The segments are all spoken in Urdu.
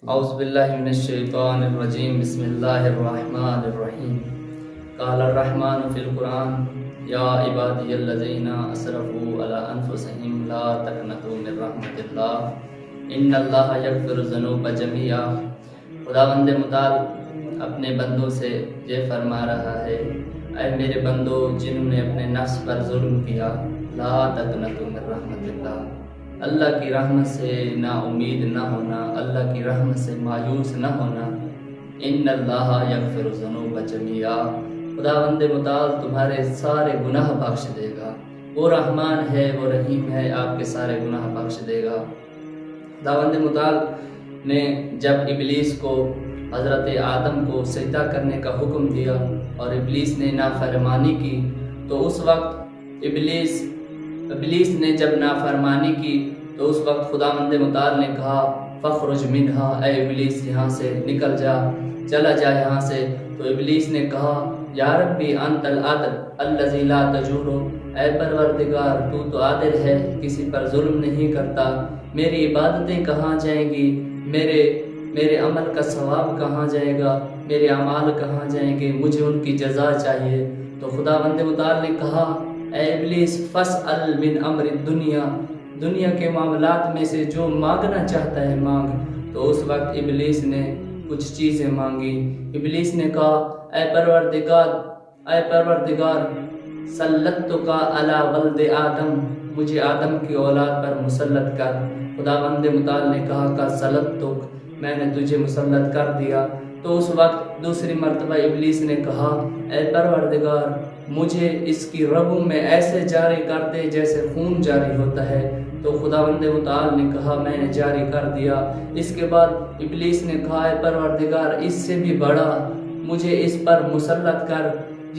اعوذ باللہ من الشیطان الرجیم بسم اللہ الرحمن الرحیم قال الرحمن فی القرآن یا عبادی الذین اسرفوا علی انفسہم لا تقنطوا من رحمت اللہ ان اللہ یغفر الذنوب جميعا۔ خداوند متعال اپنے بندوں سے یہ فرما رہا ہے، اے میرے بندو جنہوں نے اپنے نفس پر ظلم کیا، لا تقنطوا من رحمت اللہ، اللہ کی رحمت سے نا امید نہ ہونا، اللہ کی رحمت سے مایوس نہ ہونا۔ ان اللہ یغفر الذنوب جميعا، خداوند متعال تمہارے سارے گناہ بخش دے گا، وہ رحمان ہے، وہ رحیم ہے، آپ کے سارے گناہ بخش دے گا۔ خداوند متعال نے جب ابلیس کو، حضرت آدم کو سجدہ کرنے کا حکم دیا اور ابلیس نے نافرمانی کی، تو اس وقت ابلیس نے جب نافرمانی کی تو اس وقت خداوند متعال نے کہا فخرج منہا، اے ابلیس یہاں سے نکل جا، چلا جا یہاں سے۔ تو ابلیس نے کہا یا ربی انت العدل الذی لا تجور، اے پروردگار تو عادل ہے، کسی پر ظلم نہیں کرتا، میری عبادتیں کہاں جائیں گی، میرے عمل کا ثواب کہاں جائے گا، میرے اعمال کہاں جائیں گے، مجھے ان کی جزا چاہیے۔ تو خداوند متعال نے کہا اے ابلیس فاسأل من امر الدنیا، دنیا کے معاملات میں سے جو مانگنا چاہتا ہے مانگ۔ تو اس وقت ابلیس نے کچھ چیزیں مانگی۔ ابلیس نے کہا اے پروردگار سلطتک علی ولد آدم، مجھے آدم کی اولاد پر مسلط کر۔ خداوند متعال نے کہا کہ سلطتک، میں نے تجھے مسلط کر دیا۔ تو اس وقت دوسری مرتبہ ابلیس نے کہا اے پروردگار مجھے اس کی رگوں میں ایسے جاری کر دے جیسے خون جاری ہوتا ہے۔ تو خداوند متعال نے کہا میں نے جاری کر دیا۔ اس کے بعد ابلیس نے کہا اے پروردگار اس سے بھی بڑا مجھے اس پر مسلط کر،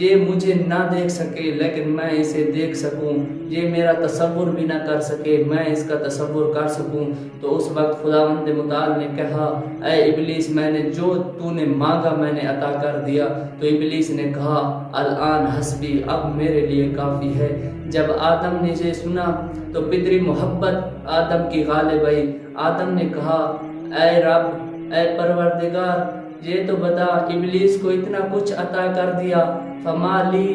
یہ مجھے نہ دیکھ سکے لیکن میں اسے دیکھ سکوں، یہ میرا تصور بھی نہ کر سکے میں اس کا تصور کر سکوں۔ تو اس وقت خداوند متعال نے کہا اے ابلیس میں نے جو تو نے مانگا میں نے عطا کر دیا۔ تو ابلیس نے کہا الآن حسبی، اب میرے لیے کافی ہے۔ جب آدم نے یہ سنا تو پدری محبت آدم کی غالب آئی۔ آدم نے کہا اے رب، اے پروردگار یہ تو بتا، ابلیس کو اتنا کچھ عطا کر دیا، فما لی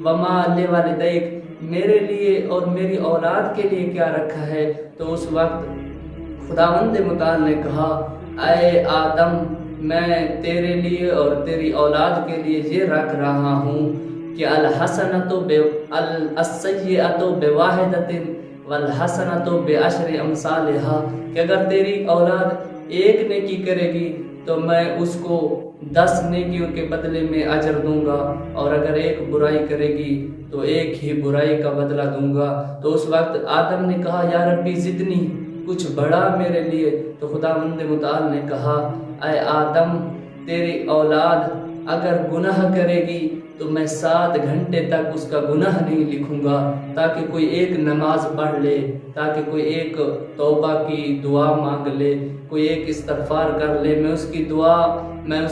وما لوالدیک، میرے لیے اور میری اولاد کے لیے کیا رکھا ہے؟ تو اس وقت خداوند متعال نے کہا اے آدم میں تیرے لیے اور تیری اولاد کے لیے یہ رکھ رہا ہوں کہ السیئۃ بواحدۃ والحسنۃ بعشر امثالھا، کہ اگر تیری اولاد ایک نیکی کرے گی تو میں اس کو 10 نیکیوں کے بدلے میں اجر دوں گا، اور اگر ایک برائی کرے گی تو ایک ہی برائی کا بدلہ دوں گا۔ تو اس وقت آدم نے کہا یا ربی زدنی، کچھ بڑا میرے لیے۔ تو خداوند متعال نے کہا اے آدم تیری اولاد اگر گناہ کرے گی تو میں 7 گھنٹے تک اس کا گناہ نہیں لکھوں گا، تاکہ کوئی ایک نماز پڑھ لے، تاکہ کوئی ایک توبہ کی دعا مانگ لے، کوئی ایک استغفار کر لے۔ میں اس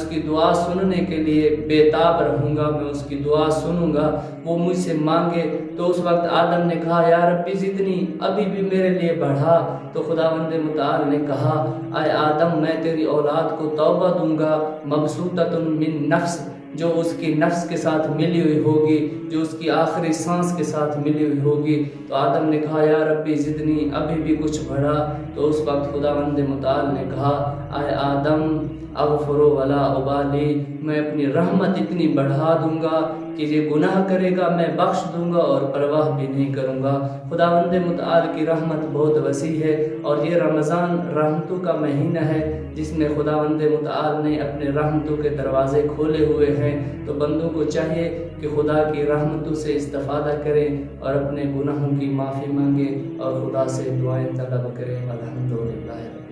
کی دعا سننے کے لیے بےتاب رہوں گا، میں اس کی دعا سنوں گا، وہ مجھ سے مانگے۔ تو اس وقت آدم نے کہا یا ربی زدنی، ابھی بھی میرے لیے بڑھا۔ تو خداوند متعال نے کہا اے آدم میں تیری اولاد کو توبہ دوں گا مبسوطۃ من نفس، جو اس کی نفس کے ساتھ ملی ہوئی ہوگی، جو اس کی آخری سانس کے ساتھ ملی ہوئی ہوگی۔ تو آدم نے کہا یا ربی زدنی، ابھی بھی کچھ بڑھا۔ تو اس وقت خداوند متعال نے کہا اے آدم اغفر ولا ابالی، میں اپنی رحمت اتنی بڑھا دوں گا کہ یہ گناہ کرے گا میں بخش دوں گا اور پرواہ بھی نہیں کروں گا۔ خداوند متعال کی رحمت بہت وسیع ہے، اور یہ رمضان رحمتوں کا مہینہ ہے جس میں خداوند متعال نے اپنے رحمتوں کے دروازے کھولے ہوئے ہیں۔ تو بندوں کو چاہیے کہ خدا کی رحمتوں سے استفادہ کریں اور اپنے گناہوں کی معافی مانگیں اور خدا سے دعائیں طلب کریں۔ الحمدللہ۔